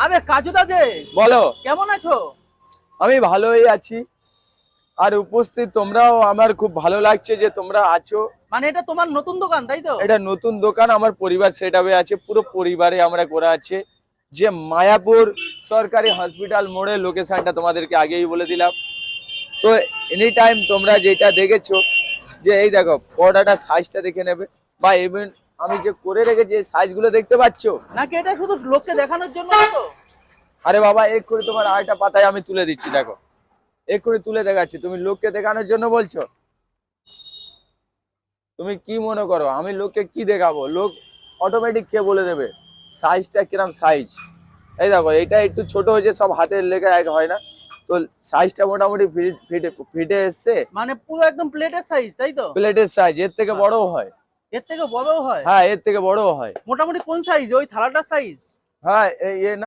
আরে কাজুদা যে, বলো। কেমন আছো? আমি ভালোই আছি। আর উপস্থিত তোমরাও, আমার খুব ভালো লাগছে যে তোমরা আছো। মানে এটা তোমার নতুন দোকান তাই তো? এটা নতুন দোকান, আমার পরিবার সেটআপে আছে, পুরো পরিবারে আমরা করা আছে। যে মায়াপুর সরকারি হসপিটাল মোড়ে, লোকেশনটা তোমাদেরকে আগেই বলে দিলাম। তো এনি টাইম তোমরা যেটা দেখেছো, যে এই দেখো পর্দাটা সাইজটা দেখে নেবে, বা ইভেন আমি যে করে রেখেছি এই সাইজগুলো দেখতে পাচ্ছো নাকি এটা শুধু লোককে দেখানোর জন্য তো? আরে বাবা, এক্ষুনি তোমার আরেকটা পাতায় আমি তুলে দিচ্ছি, দেখো এক্ষুনি তুলে দেখাচ্ছি। তুমি লোককে দেখানোর জন্য বলছো? তুমি কি মনে করো আমি লোককে কি দেখাবো? লোক অটোমেটিক কে বলে দেবে সাইজটা কিরম সাইজ। এই দেখো এটা একটু ছোট হয়েছে, সব হাতের লেখা এক হয় না, তো সাইজটা মোটামুটি ফিটে ফিটে এসছে। মানে পুরো একদম প্লেটের সাইজ তাই তো? প্লেটের সাইজ এর থেকে বড়ও হয়। এর থেকে বড়ও হয়? হ্যাঁ, এর থেকে বড়ও হয়। মোটামুটি কোন সাইজ, ওই থালাটার সাইজ? হ্যাঁ, এ না